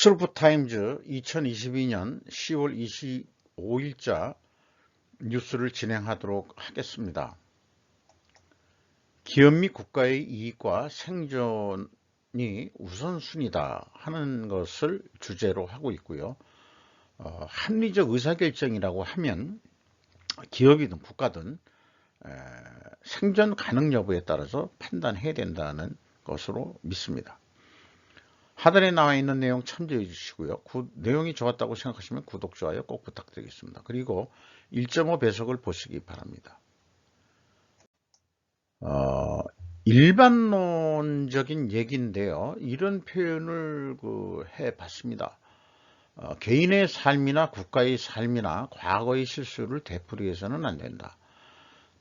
스루프타임즈 2022년 10월 25일자 뉴스를 진행하도록 하겠습니다. 기업 및 국가의 이익과 생존이 우선순위다 하는 것을 주제로 하고 있고요. 합리적 의사결정이라고 하면 기업이든 국가든 생존 가능 여부에 따라서 판단해야 된다는 것으로 믿습니다. 하단에 나와 있는 내용 참조해 주시고요. 내용이 좋았다고 생각하시면 구독, 좋아요 꼭 부탁드리겠습니다. 그리고 1.5배속을 보시기 바랍니다. 일반론적인 얘기인데요. 이런 표현을 해봤습니다. 개인의 삶이나 국가의 삶이나 과거의 실수를 되풀이해서는 안 된다.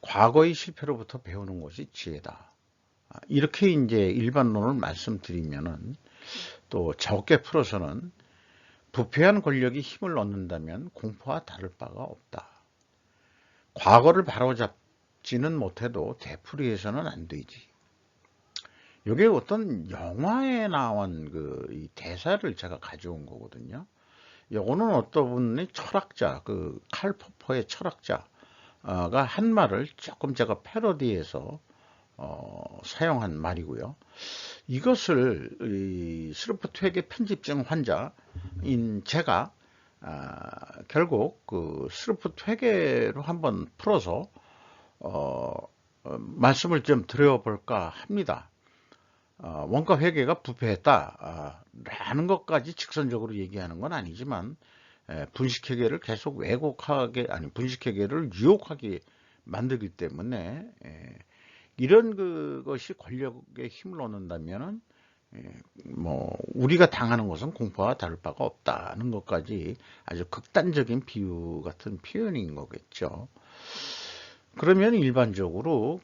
과거의 실패로부터 배우는 것이 지혜다. 이렇게 이제 일반론을 말씀드리면은 또 적게 풀어서는 부패한 권력이 힘을 얻는다면 공포와 다를 바가 없다. 과거를 바로잡지는 못해도 되풀이해서는 안 되지. 이게 어떤 영화에 나온 이 대사를 제가 가져온 거거든요. 이거는 어떤 분이 철학자, 칼 포퍼의 철학자가 한 말을 조금 제가 패러디해서 사용한 말이고요. 이것을 스루프트웨게 편집증 환자인 제가 결국 스루프트웨게로 한번 풀어서 말씀을 좀 드려볼까 합니다. 원가 회계가 부패했다 라는 것까지 직선적으로 얘기하는 건 아니지만 분식회계를 계속 왜곡하게, 아니 분식회계를 유혹하게 만들기 때문에 이런 것이 권력에 힘을 얻는다면은 우리가 당하는 것은 공포와 다를 바가 없다는 것까지 아주 극단적인 비유 같은 표현인 거겠죠. 그러면 일반적으로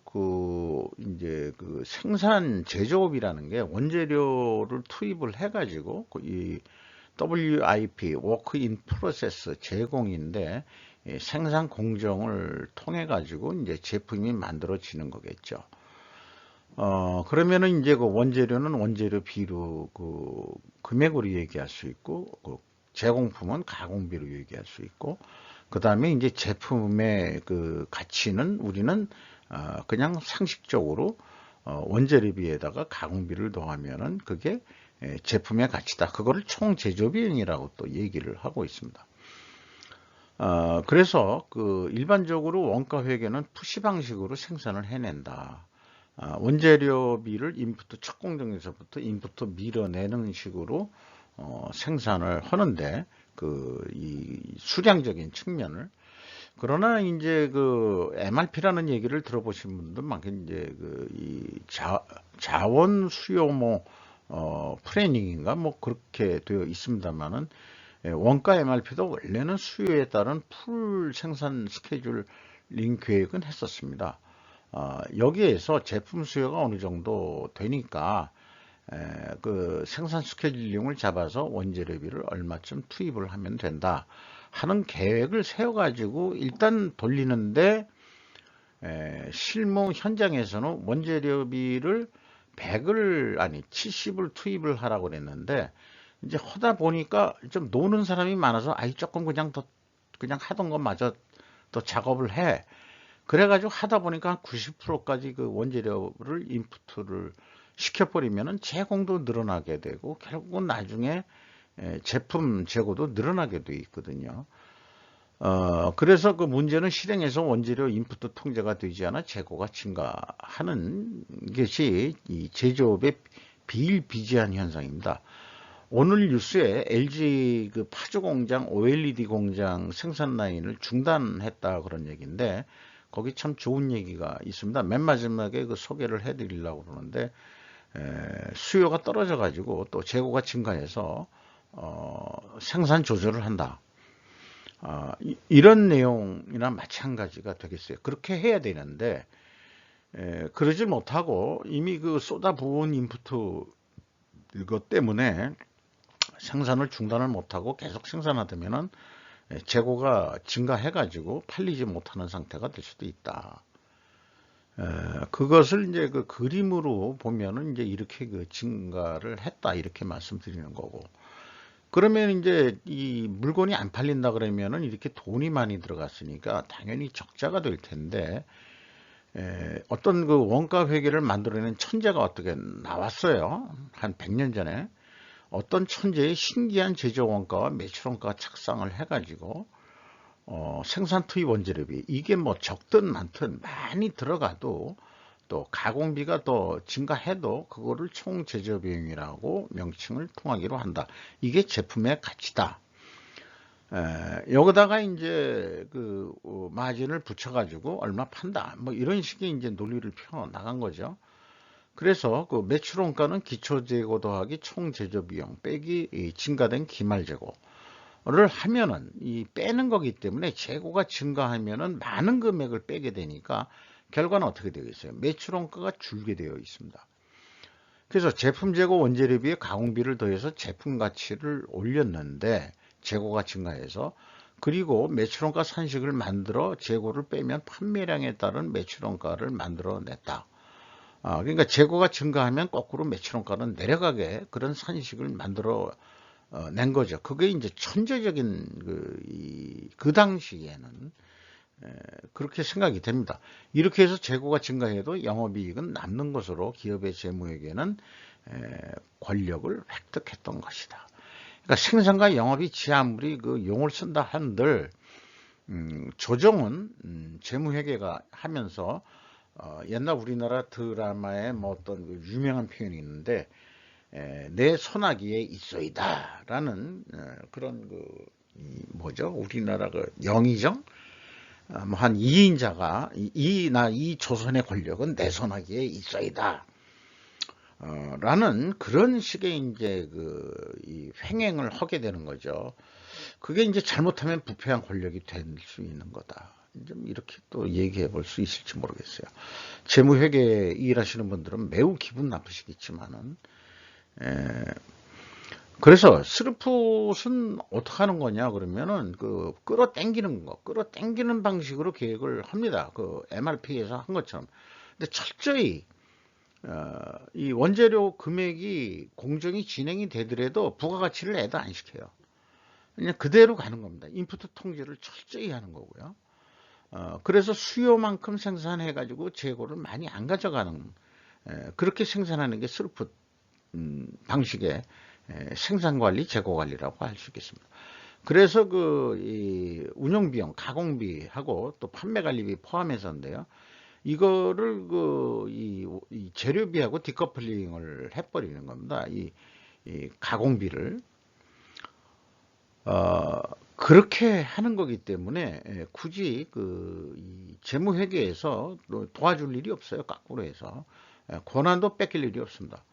이제 생산 제조업이라는 게 원재료를 투입을 해가지고 이 WIP, Work in Process 제공인데 생산 공정을 통해 가지고 이제 제품이 만들어지는 거겠죠. 그러면은 이제 원재료는 원재료 비로 금액으로 얘기할 수 있고, 제공품은 가공비로 얘기할 수 있고, 그 다음에 이제 제품의 가치는 우리는 그냥 상식적으로 원재료비에다가 가공비를 더하면은 그게 제품의 가치다. 그거를 총 제조비용이라고 또 얘기를 하고 있습니다. 그래서 일반적으로 원가 회계는 푸시 방식으로 생산을 해낸다. 원재료비를 인부터 첫 공정에서부터 인부터 밀어내는 식으로 생산을 하는데 이 수량적인 측면을. 그러나 이제 MRP라는 얘기를 들어보신 분들 많겠. 이제 이 자원 수요모 플래닝인가 그렇게 되어 있습니다만은 원가 MRP도 원래는 수요에 따른 풀 생산 스케줄링 계획은 했었습니다. 여기에서 제품 수요가 어느 정도 되니까 생산 스케줄링을 잡아서 원재료비를 얼마쯤 투입을 하면 된다 하는 계획을 세워가지고 일단 돌리는데 실무 현장에서는 원재료비를 70을 투입을 하라고 그랬는데 이제 하다 보니까 좀 노는 사람이 많아서 조금 그냥 하던 것마저 더 작업을 해. 그래가지고 하다 보니까 한 90%까지 원재료를 인풋을 시켜버리면은 제공도 늘어나게 되고 결국은 나중에 제품 재고도 늘어나게 돼 있거든요. 그래서 문제는 실행에서 원재료 인풋도 통제가 되지 않아 재고가 증가하는 것이 이 제조업의 비일비재한 현상입니다. 오늘 뉴스에 LG 파주 공장, OLED 공장 생산 라인을 중단했다 그런 얘기인데 거기 참 좋은 얘기가 있습니다. 맨 마지막에 소개를 해드리려고 그러는데 수요가 떨어져 가지고 또 재고가 증가해서 생산 조절을 한다. 이런 내용이나 마찬가지가 되겠어요. 그렇게 해야 되는데 그러질 못하고 이미 쏟아부은 인풋 이것 때문에 생산을 중단을 못하고 계속 생산하다면은 재고가 증가해가지고 팔리지 못하는 상태가 될 수도 있다. 그것을 이제 그림으로 보면은 이제 이렇게 증가를 했다 이렇게 말씀드리는 거고, 그러면 이제 이 물건이 안 팔린다 그러면은 이렇게 돈이 많이 들어갔으니까 당연히 적자가 될 텐데, 어떤 그 원가 회계를 만들어내는 천재가 어떻게 나왔어요. 한 100년 전에. 어떤 천재의 신기한 제조 원가와 매출 원가 착상을 해가지고, 생산 투입 원재료비, 이게 뭐 적든 많든 많이 들어가도 또 가공비가 더 증가해도 그거를 총 제조 비용이라고 명칭을 통하기로 한다. 이게 제품의 가치다. 여기다가 이제 그 마진을 붙여가지고 얼마 판다. 뭐 이런 식의 이제 논리를 펴 나간 거죠. 그래서 그 매출 원가는 기초 재고 더하기 총 제조 비용 빼기 이 증가된 기말 재고를 하면은 이 빼는 거기 때문에 재고가 증가하면은 많은 금액을 빼게 되니까 결과는 어떻게 되겠어요? 매출 원가가 줄게 되어 있습니다. 그래서 제품 재고 원재료비에 가공비를 더해서 제품 가치를 올렸는데 재고가 증가해서, 그리고 매출원가 산식을 만들어 재고를 빼면 판매량에 따른 매출원가를 만들어 냈다. 그러니까 재고가 증가하면 거꾸로 매출원가는 내려가게 그런 산식을 만들어 낸 거죠. 그게 이제 천재적인 그 당시에는 그렇게 생각이 됩니다. 이렇게 해서 재고가 증가해도 영업이익은 남는 것으로 기업의 재무에게는 권력을 획득했던 것이다. 그러니까 생산과 영업이 지 아무리 그 용을 쓴다 한들 조정은 재무회계가 하면서 옛날 우리나라 드라마에 뭐 어떤 그 유명한 표현이 있는데, 내 손아귀에 있어이다라는 그런 그 뭐죠? 우리나라 그 영의정 한 2인자가 이 조선의 권력은 내 손아귀에 있어이다. 라는 그런 식의 이제 이 횡행을 하게 되는 거죠. 그게 이제 잘못하면 부패한 권력이 될 수 있는 거다. 좀 이렇게 또 얘기해 볼 수 있을지 모르겠어요. 재무회계 일하시는 분들은 매우 기분 나쁘시겠지만은, 그래서 스루풋은 어떻게 하는 거냐 그러면은 그 끌어당기는 방식으로 계획을 합니다. 그 MRP에서 한 것처럼. 근데 철저히 이 원재료 금액이 공정이 진행이 되더라도 부가가치를 애도 안 시켜요. 그냥 그대로 가는 겁니다. 인프트 통제를 철저히 하는 거고요. 그래서 수요만큼 생산해가지고 재고를 많이 안 가져가는, 그렇게 생산하는 게 스루풋 방식의 생산관리, 재고관리라고 할 수 있겠습니다. 그래서 이 운영비용, 가공비하고 또 판매관리비 포함해서인데요. 이거를 이 재료비하고 디커플링을 해버리는 겁니다. 이 가공비를. 그렇게 하는 거기 때문에 굳이 이 재무회계에서 도와줄 일이 없어요. 거꾸로 해서. 권한도 뺏길 일이 없습니다.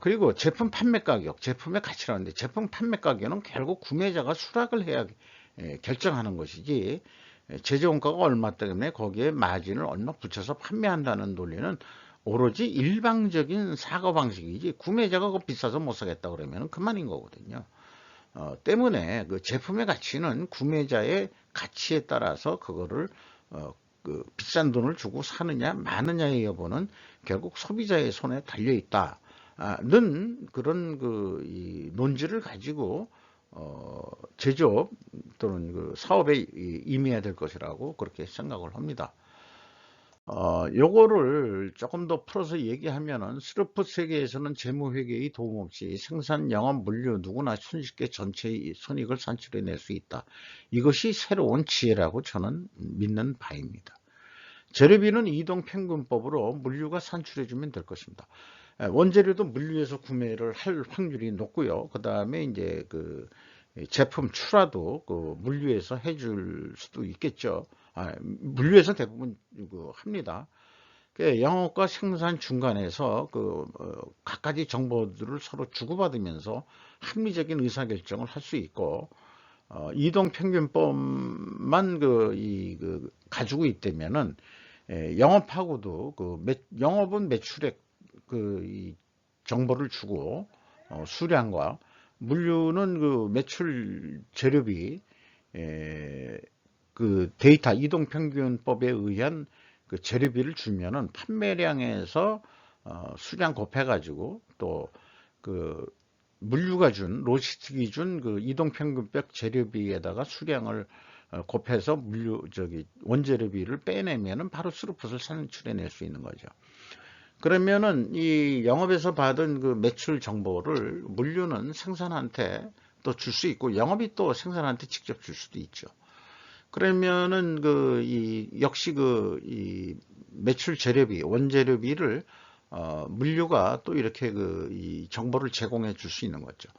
그리고 제품 판매 가격, 제품의 가치라는데 제품 판매 가격은 결국 구매자가 수락을 해야 결정하는 것이지, 제조원가가 얼마 때문에 거기에 마진을 얼마 붙여서 판매한다는 논리는 오로지 일방적인 사고방식이지, 구매자가 그거 비싸서 못 사겠다 그러면 그만인 거거든요. 때문에 그 제품의 가치는 구매자의 가치에 따라서 그거를 그 비싼 돈을 주고 사느냐 마느냐의 여부는 결국 소비자의 손에 달려 있다는 그런 이 논지를 가지고 제조업 또는 그 사업에 임해야 될 것이라고 그렇게 생각을 합니다. 요거를 조금 더 풀어서 얘기하면은, 스루풋 세계에서는 재무회계의 도움 없이 생산, 영업, 물류 누구나 손쉽게 전체의 손익을 산출해낼 수 있다. 이것이 새로운 지혜라고 저는 믿는 바입니다. 재료비는 이동평균법으로 물류가 산출해주면 될 것입니다. 원재료도 물류에서 구매를 할 확률이 높고요. 그 다음에 이제 제품 출하도 물류에서 해줄 수도 있겠죠. 물류에서 대부분 합니다. 영업과 생산 중간에서 각가지 정보들을 서로 주고받으면서 합리적인 의사결정을 할 수 있고, 이동평균법만 가지고 있다면은 영업하고도 영업은 매출액 이 정보를 주고, 수량과 물류는 매출 재료비 데이터 이동평균법에 의한 재료비를 주면은 판매량에서 수량 곱해가지고 또 물류가 준, 로지스틱이 준 그 이동평균백 재료비에다가 수량을 곱해서 원재료비를 빼내면은 바로 스루풋을 산출해낼 수 있는 거죠. 그러면은 이 영업에서 받은 그 매출 정보를 물류는 생산한테 또 줄 수 있고, 영업이 또 생산한테 직접 줄 수도 있죠. 그러면은 역시 이 매출 재료비, 원재료비를 물류가 또 이렇게 이 정보를 제공해 줄 수 있는 거죠.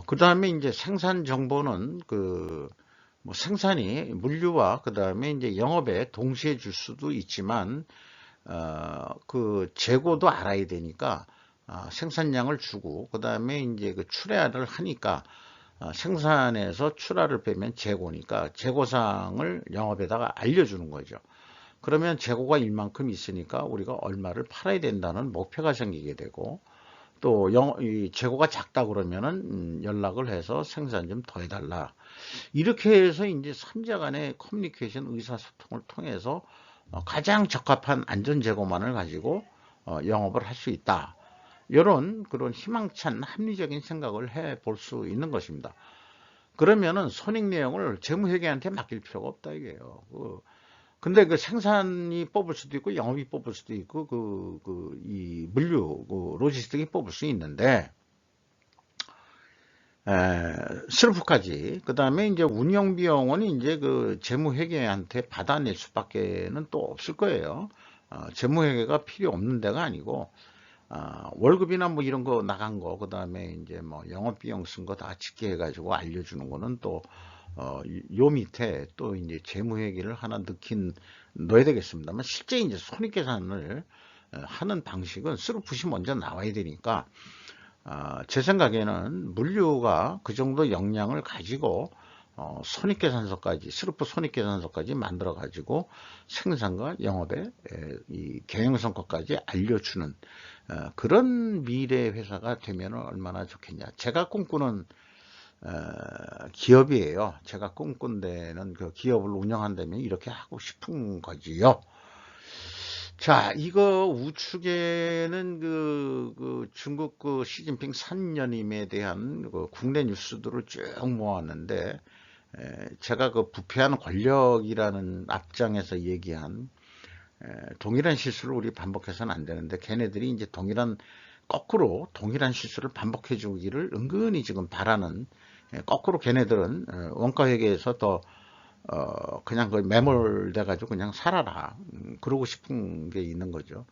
그 다음에 이제 생산 정보는 뭐 생산이 물류와 그 다음에 이제 영업에 동시에 줄 수도 있지만, 그 재고도 알아야 되니까, 생산량을 주고, 그 다음에 이제 그 출하를 하니까, 생산에서 출하를 빼면 재고니까 재고상을 영업에다가 알려주는 거죠. 그러면 재고가 일만큼 있으니까 우리가 얼마를 팔아야 된다는 목표가 생기게 되고, 또 이 재고가 작다 그러면은 연락을 해서 생산 좀 더 해달라. 이렇게 해서 이제 삼자 간의 커뮤니케이션 의사소통을 통해서 가장 적합한 안전 재고만을 가지고 영업을 할 수 있다. 이런 그런 희망찬 합리적인 생각을 해 볼 수 있는 것입니다. 그러면은 손익 내용을 재무회계한테 맡길 필요가 없다 이게요. 근데 그 생산이 뽑을 수도 있고 영업이 뽑을 수도 있고 이 물류 로지스틱이 뽑을 수 있는데, 슬프까지 그 다음에 이제 운영 비용은 이제 그 재무회계한테 받아낼 수밖에는 또 없을 거예요. 재무회계가 필요 없는 데가 아니고, 월급이나 뭐 이런 거 나간 거, 그 다음에 이제 뭐 영업비용 쓴 거 다 집계해가지고 알려주는 거는 또, 요 밑에 또 이제 재무회계를 하나 넣어야 되겠습니다만, 실제 이제 손익계산을 하는 방식은 스루풋이 먼저 나와야 되니까, 제 생각에는 물류가 그 정도 역량을 가지고 손익계산서까지, 스루풋 손익계산서까지 만들어 가지고 생산과 영업의 이 경영성과까지 알려주는 그런 미래 회사가 되면 얼마나 좋겠냐. 제가 꿈꾸는 기업이에요. 제가 꿈꾼 데는 그 기업을 운영한다면 이렇게 하고 싶은 거지요. 자, 이거 우측에는 중국 시진핑 선녀님에 대한 국내 뉴스들을 쭉 모았는데, 제가 그 부패한 권력이라는 앞장에서 얘기한 동일한 실수를 우리 반복해서는 안 되는데, 걔네들이 이제 거꾸로 동일한 실수를 반복해 주기를 은근히 지금 바라는, 거꾸로 걔네들은 원가회계에서 더 그냥 매몰돼 가지고 그냥 살아라, 그러고 싶은 게 있는 거죠.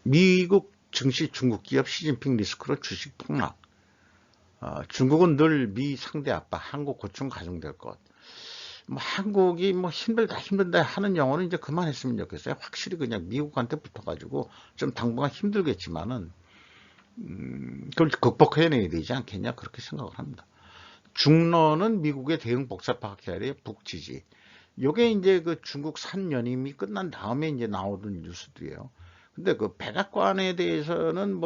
미국 증시 중국 기업 시진핑 리스크로 주식 폭락. 중국은 늘 미 상대 압박, 한국 고충 가중될 것. 뭐 한국이 뭐 힘들다 하는 영어는 이제 그만했으면 좋겠어요. 확실히 그냥 미국한테 붙어가지고 좀 당분간 힘들겠지만은, 그걸 극복해내야 되지 않겠냐, 그렇게 생각을 합니다. 중러는 미국의 대응 복잡화 계열의 북지지. 요게 이제 그 중국 산연임이 끝난 다음에 이제 나오던 뉴스들이에요. 근데 그 백악관에 대해서는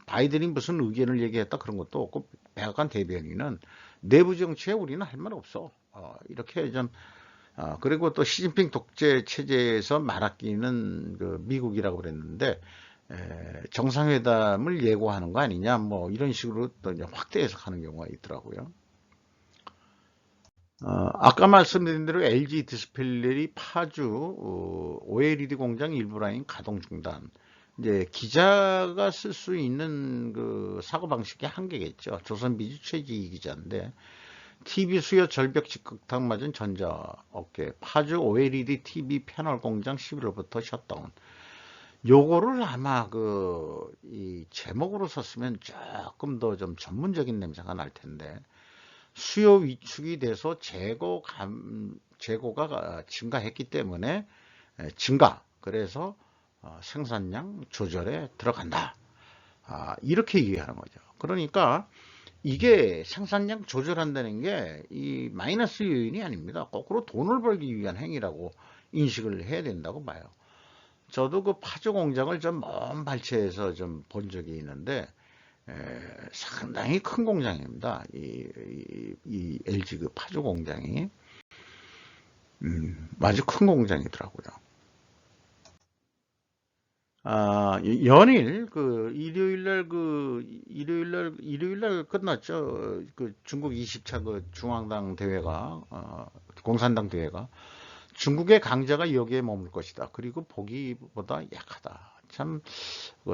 바이든이 무슨 의견을 얘기했다 그런 것도 없고, 백악관 대변인은 내부 정치에 우리는 할 말 없어. 이렇게 좀, 그리고 또 시진핑 독재 체제에서 말아끼는 그 미국이라고 그랬는데, 정상회담을 예고하는 거 아니냐, 뭐 이런 식으로 또 이제 확대 해석하는 경우가 있더라고요. 아까 말씀드린 대로 LG 디스플레이 파주 OLED 공장 일부 라인 가동 중단. 이제 기자가 쓸 수 있는 그 사고 방식의 한계겠죠. 조선비주 최지 기자인데, TV 수요 절벽 직격탄 맞은 전자업계 파주 OLED TV 패널 공장 11월부터 셧다운. 요거를 아마 이 제목으로 썼으면 조금 더 좀 전문적인 냄새가 날 텐데, 수요 위축이 돼서 재고가 증가했기 때문에 증가. 그래서 생산량 조절에 들어간다. 이렇게 이해하는 거죠. 그러니까 이게 생산량 조절한다는 게 이 마이너스 요인이 아닙니다. 거꾸로 돈을 벌기 위한 행위라고 인식을 해야 된다고 봐요. 저도 그 파주 공장을 좀 먼 발치에서 좀 본 적이 있는데, 상당히 큰 공장입니다. 이 LG 그 파주 공장이 아주 큰 공장이더라고요. 연일 일요일날 끝났죠. 그 중국 20차 그 중앙당 대회가 공산당 대회가 중국의 강자가 여기에 머물 것이다. 그리고 보기보다 약하다. 참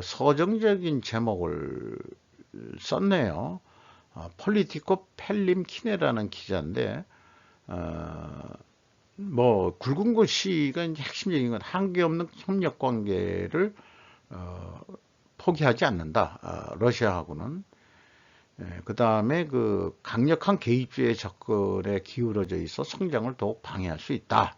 서정적인 제목을 썼네요. 폴리티코 펠림 키네라는 기자인데 뭐 굵은 글씨가 이제 핵심적인 건 한계 없는 협력 관계를 포기하지 않는다. 러시아하고는. 그 다음에 그 강력한 개입주의 접근에 기울어져 있어 성장을 더욱 방해할 수 있다.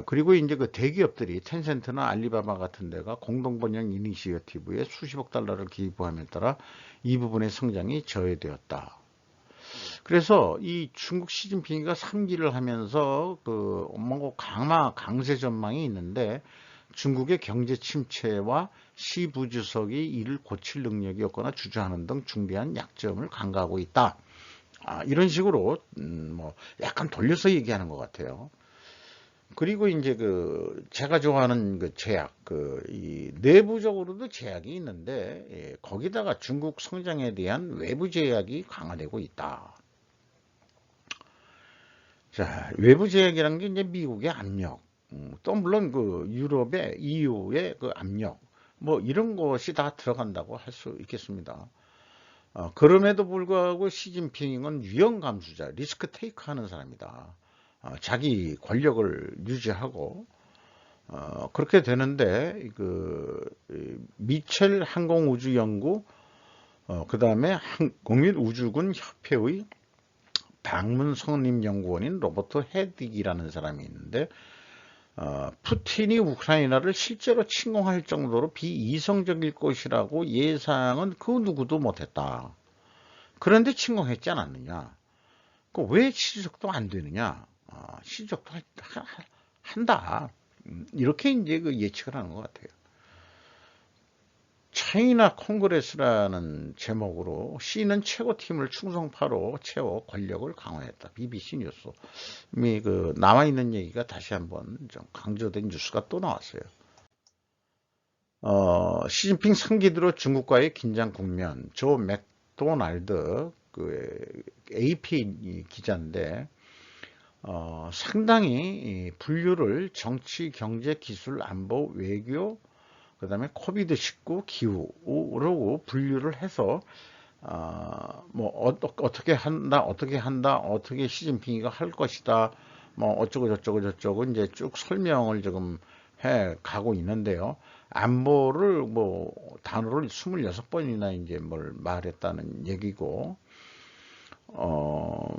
그리고 이제 그 대기업들이 텐센트나 알리바바 같은 데가 공동 번영 이니시어티브에 수십억 달러를 기부함에 따라 이 부분의 성장이 저해되었다. 그래서 이 중국 시진핑이가 3기를 하면서 그 뭔가 강세 전망이 있는데 중국의 경제 침체와 시 부주석이 이를 고칠 능력이 없거나 주저하는 등 중대한 약점을 간과하고 있다. 이런 식으로 뭐 약간 돌려서 얘기하는 것 같아요. 그리고 이제 그 제가 좋아하는 그 제약, 이 내부적으로도 제약이 있는데 거기다가 중국 성장에 대한 외부 제약이 강화되고 있다. 자, 외부 제약이라는 게 이제 미국의 압력, 또 물론 그 유럽의 EU의 그 압력, 뭐 이런 것이 다 들어간다고 할 수 있겠습니다. 그럼에도 불구하고 시진핑은 위험 감수자, 리스크 테이크 하는 사람이다. 자기 권력을 유지하고 그렇게 되는데 미첼 항공우주연구 그 다음에 국민우주군 협회의 방문 성님 연구원인 로버트 헤딕이라는 사람이 있는데 푸틴이 우크라이나를 실제로 침공할 정도로 비이성적일 것이라고 예상은 그 누구도 못했다. 그런데 침공했지 않았느냐? 왜 시적도 안 되느냐? 시적도 한다. 이렇게 이제 그 예측을 하는 것 같아요. 차이나 콩그레스라는 제목으로 C는 최고팀을 충성파로 채워 권력을 강화했다. BBC 뉴스. 그 남아있는 얘기가 다시 한번 좀 강조된 뉴스가 또 나왔어요. 시진핑 3기 들어 중국과의 긴장 국면, 조 맥도날드, AP 기자인데, 상당히 분류를 정치, 경제, 기술, 안보, 외교, 그 다음에 코비드19 기후로 분류를 해서 뭐 어떻게 한다 어떻게 시진핑이가 할 것이다 뭐 어쩌고 저쩌고 이제 쭉 설명을 지금 해 가고 있는데요. 안보를 뭐 단어를 26번이나 이제 뭘 말했다는 얘기고 뭐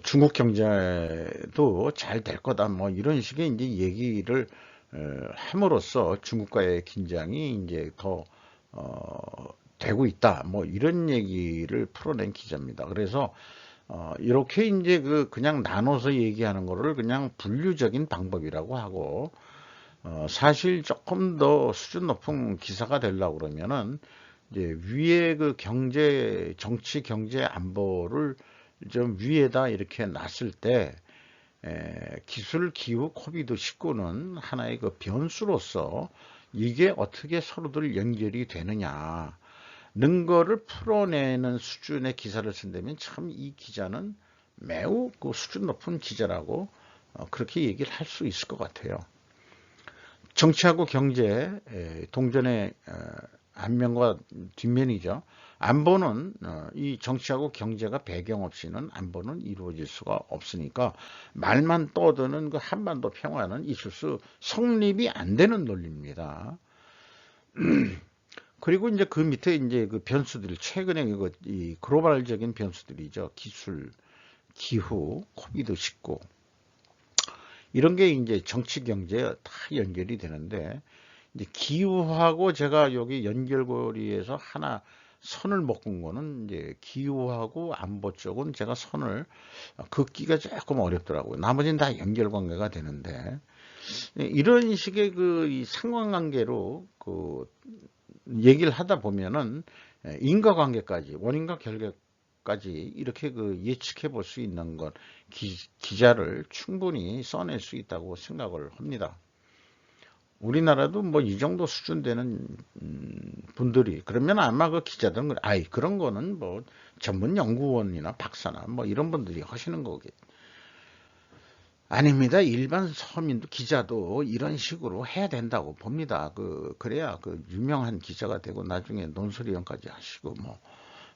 중국 경제도 잘 될 거다 뭐 이런 식의 이제 얘기를 함으로써 중국과의 긴장이 이제 더 되고 있다. 뭐 이런 얘기를 풀어낸 기자입니다. 그래서 이렇게 이제 그냥 나눠서 얘기하는 거를 그냥 분류적인 방법이라고 하고 사실 조금 더 수준 높은 기사가 되려고 그러면은 이제 위에 그 정치, 경제, 안보를 좀 위에다 이렇게 놨을 때 기술, 기후, 코비드19는 하나의 그 변수로서 이게 어떻게 서로들 연결이 되느냐 는 거를 풀어내는 수준의 기사를 쓴다면 참 이 기자는 매우 그 수준 높은 기자라고 그렇게 얘기를 할 수 있을 것 같아요. 정치하고 경제 동전의 앞면과 뒷면이죠. 안보는 이 정치하고 경제가 배경 없이는 안보는 이루어질 수가 없으니까 말만 떠드는 그 한반도 평화는 있을 수 성립이 안 되는 논리입니다. 그리고 이제 그 밑에 이제 그 변수들 최근에 이 글로벌적인 변수들이죠. 기술, 기후, 코비드19 이런 게 이제 정치 경제에 다 연결이 되는데 이제 기후하고 제가 여기 연결고리에서 하나 선을 묶은 거는 이제 기후하고 안보 쪽은 제가 선을 긋기가 조금 어렵더라고요. 나머지는 다 연결관계가 되는데 이런 식의 이 상관관계로 얘기를 하다 보면은 인과관계까지 원인과 결과까지 이렇게 예측해 볼 수 있는 것 기자를 충분히 써낼 수 있다고 생각을 합니다. 우리나라도 뭐 이 정도 수준 되는 분들이 그러면 아마 그 기자들은 아이 그런 거는 뭐 전문 연구원이나 박사나 뭐 이런 분들이 하시는 거겠. 아닙니다. 일반 서민도 기자도 이런 식으로 해야 된다고 봅니다. 그래야 그 유명한 기자가 되고 나중에 논설위원까지 하시고 뭐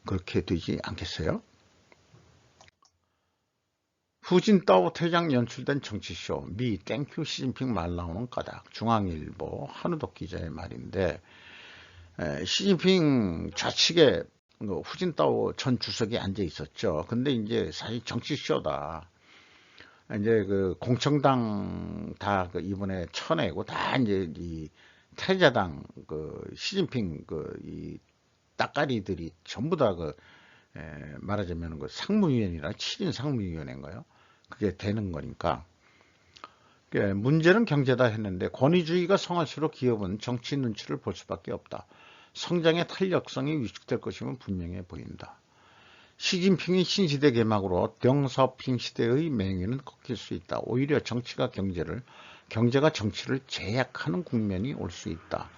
그렇게 되지 않겠어요? 후진따오 퇴장 연출된 정치쇼 미 땡큐 시진핑 말 나오는 까닭 중앙일보 한우덕 기자의 말인데 시진핑 좌측에 후진따오 전 주석이 앉아 있었죠. 근데 이제 사실 정치쇼다. 이제 그 공청당 다그 이번에 쳐내고 다 이제 이 타자당 그 시진핑 그 이 따까리들이 전부 다 말하자면 그 상무위원이라 7인 상무위원회인가요? 그게 되는 거니까. 문제는 경제다 했는데 권위주의가 성할수록 기업은 정치 눈치를 볼 수밖에 없다. 성장의 탄력성이 위축될 것임은 분명해 보인다. 시진핑이 신시대 개막으로 덩샤오핑 시대의 맹위는 꺾일 수 있다. 오히려 정치가 경제가 정치를 제약하는 국면이 올 수 있다.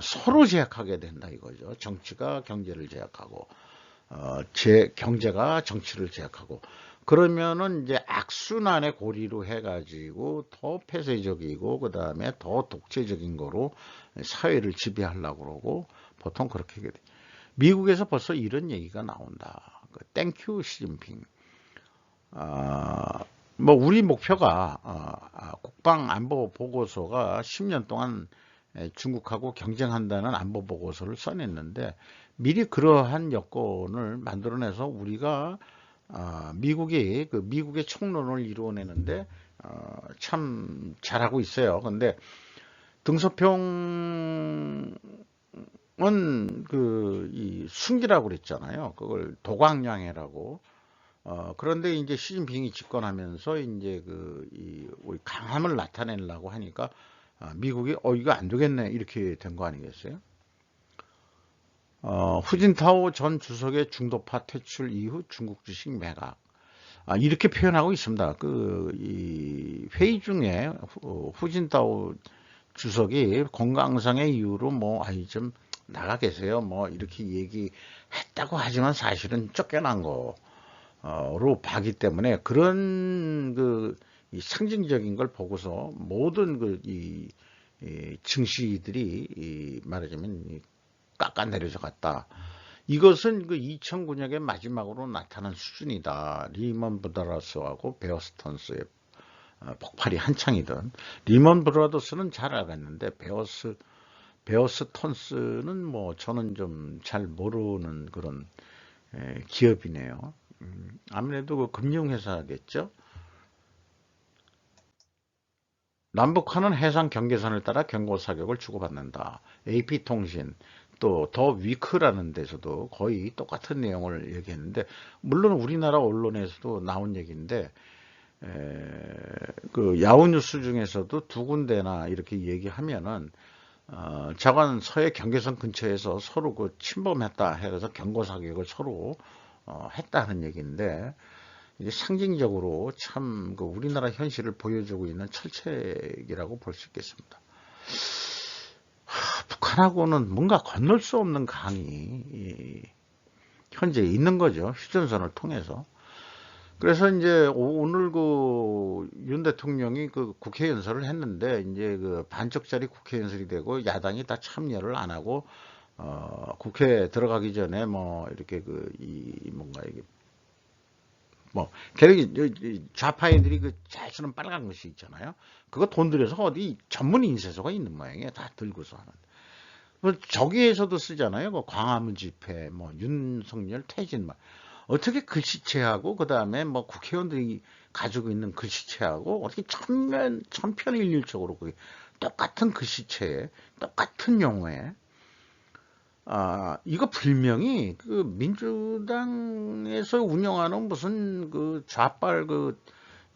서로 제약하게 된다 이거죠. 정치가 경제를 제약하고 경제가 정치를 제약하고 그러면은 이제 악순환의 고리로 해가지고 더 폐쇄적이고 그 다음에 더 독재적인 거로 사회를 지배하려고 그러고 보통 그렇게 돼. 미국에서 벌써 이런 얘기가 나온다. 땡큐 시진핑. 뭐 우리 목표가 국방 안보 보고서가 10년 동안 중국하고 경쟁한다는 안보 보고서를 써냈는데 미리 그러한 여건을 만들어내서 우리가 미국의 총론을 이루어내는데 참 잘하고 있어요. 근데 등소평은 이 순기라고 그랬잖아요. 그걸 도광양해라고. 그런데 이제 시진핑이 집권하면서 이제 우리 강함을 나타내려고 하니까 미국이 이거 안 되겠네 이렇게 된 거 아니겠어요? 후진타오 전 주석의 중도파 퇴출 이후 중국 주식 매각. 이렇게 표현하고 있습니다. 이 회의 중에 후진타오 주석이 건강상의 이유로 뭐, 좀 나가 계세요. 뭐, 이렇게 얘기했다고 하지만 사실은 쫓겨난 거로 봐기 때문에 그런 이 상징적인 걸 보고서 모든 이 증시들이 말하자면 깎아내려져 갔다. 이것은 2009년의 마지막으로 나타난 수준이다. 리먼 브라더스하고 베어스턴스의 폭발이 한창이던 리먼 브라더스는 잘 알았는데 베어스턴스는 뭐 저는 좀 잘 모르는 그런 기업이네요. 아무래도 그 금융회사겠죠. 남북한은 해상 경계선을 따라 경고 사격을 주고받는다. AP통신 또 더 위크라는 데서도 거의 똑같은 내용을 얘기했는데 물론 우리나라 언론에서도 나온 얘기인데 야후뉴스 중에서도 두 군데나 이렇게 얘기하면은 자관 서해 경계선 근처에서 서로 침범했다 해서 경고 사격을 서로 했다는 얘기인데 이제 상징적으로 참 우리나라 현실을 보여주고 있는 철책이라고 볼 수 있겠습니다. 북한하고는 뭔가 건널 수 없는 강이 현재 있는 거죠. 휴전선을 통해서. 그래서 이제 오늘 윤 대통령이 국회 연설을 했는데 이제 반쪽짜리 국회 연설이 되고 야당이 다 참여를 안 하고 국회 들어가기 전에 뭐 이렇게 뭔가 이게 뭐 게다가 좌파애들이 잘 쓰는 빨간 것이 있잖아요. 그거 돈 들여서 어디 전문 인쇄소가 있는 모양이에요. 다 들고서 하는. 뭐 저기에서도 쓰잖아요. 광화문 집회, 뭐 윤석열 퇴진 막. 어떻게 글씨체하고 그다음에 뭐 국회의원들이 가지고 있는 글씨체하고 어떻게 천편일률적으로 똑같은 글씨체에 똑같은 용어에 이거 분명히 민주당에서 운영하는 무슨 좌빨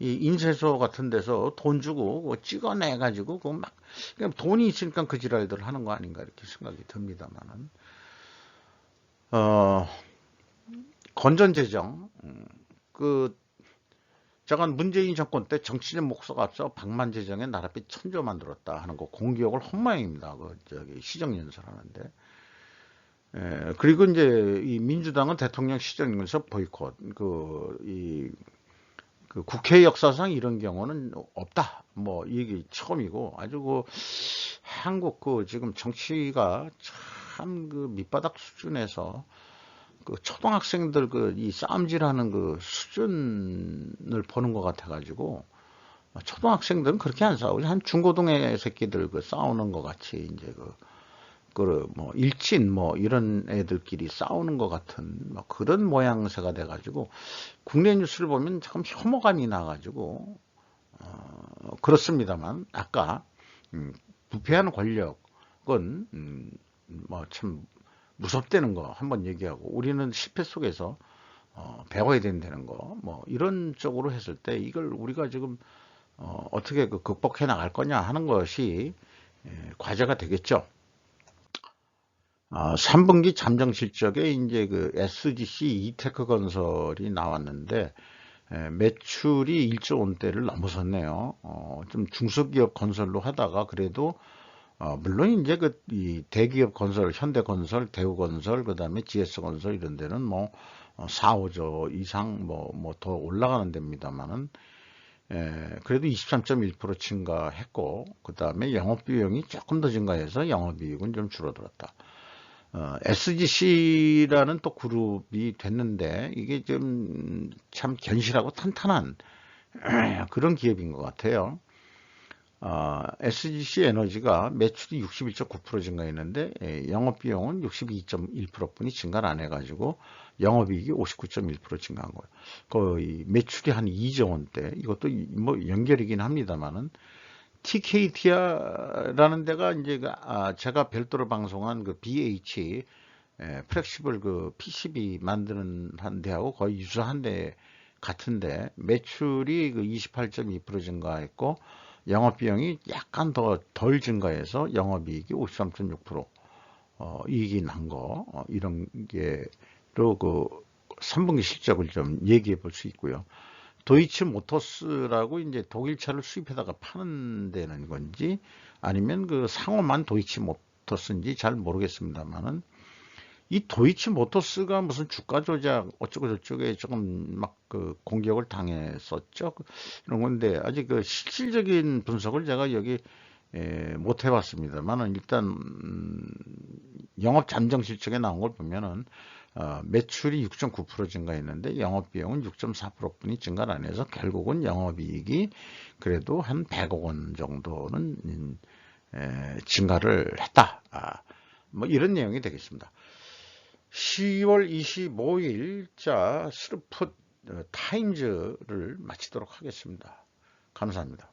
이 인쇄소 같은 데서 돈 주고 찍어내 가지고 막 그냥 돈이 있으니까 그 지랄들 하는 거 아닌가 이렇게 생각이 듭니다만은 건전재정 잠깐 문재인 정권 때 정치적 목소가 앞서 방만재정에 나라비 1,000조 만들었다 하는 거 공기억을 헛마입니다. 그 저기 시정연설하는데. 그리고 이제 이 민주당은 대통령 시정연설 보이콧. 그 국회 역사상 이런 경우는 없다. 뭐 이게 처음이고 아주 그 한국 그 지금 정치가 참 그 밑바닥 수준에서 그 초등학생들 그 이 싸움질하는 그 수준을 보는 것 같아가지고 초등학생들은 그렇게 안 싸우지 한 중고등의 새끼들 그 싸우는 것 같이 이제 뭐 일진 뭐 이런 애들끼리 싸우는 것 같은 뭐 그런 모양새가 돼가지고 국내 뉴스를 보면 참 혐오감이 나가지고 그렇습니다만 아까 부패한 권력은 뭐 참 무섭다는 거 한번 얘기하고 우리는 실패 속에서 배워야 된다는 거 뭐 이런 쪽으로 했을 때 이걸 우리가 지금 어떻게 그 극복해 나갈 거냐 하는 것이 과제가 되겠죠. 3분기 잠정 실적에 이제 그 SGC 이테크 건설이 나왔는데 매출이 1조 원대를 넘어섰네요. 좀 중소기업 건설로 하다가 그래도 물론 이제 이 대기업 건설, 현대건설, 대우건설, 그 다음에 GS건설 이런 데는 뭐 4, 5조 이상 뭐 더 올라가는 데입니다만은 그래도 23.1% 증가했고 그 다음에 영업비용이 조금 더 증가해서 영업이익은 좀 줄어들었다. SGC라는 또 그룹이 됐는데 이게 좀 참 견실하고 탄탄한 그런 기업인 것 같아요. SGC 에너지가 매출이 61.9% 증가했는데 영업비용은 62.1%뿐이 증가를 안 해가지고 영업이익이 59.1% 증가한 거예요. 거의 매출이 한 2조 원대. 이것도 뭐 연결이긴 합니다만은 TKT라는 데가 이제 제가 별도로 방송한 그 BH 플렉시블 그 PCB 만드는 한 데하고 거의 유사한 데 같은데 매출이 그 28.2% 증가했고 영업비용이 약간 덜 증가해서 영업이익이 53.6% 이익이 난 거 이런 게로 그 3분기 실적을 좀 얘기해 볼 수 있고요. 도이치 모터스라고 이제 독일차를 수입해다가 파는 데는 건지 아니면 그 상호만 도이치 모터스인지 잘 모르겠습니다만은 이 도이치 모터스가 무슨 주가 조작 어쩌고 저쩌고에 조금 막 그 공격을 당했었죠. 이런 건데 아직 그 실질적인 분석을 제가 여기 못 해봤습니다만은 일단 영업 잠정 실적에 나온 걸 보면은 매출이 6.9% 증가했는데 영업비용은 6.4%뿐이 증가를 안 해서 결국은 영업이익이 그래도 한 100억 원 정도는 증가를 했다. 뭐 이런 내용이 되겠습니다. 10월 25일자 스루풋 타임즈를 마치도록 하겠습니다. 감사합니다.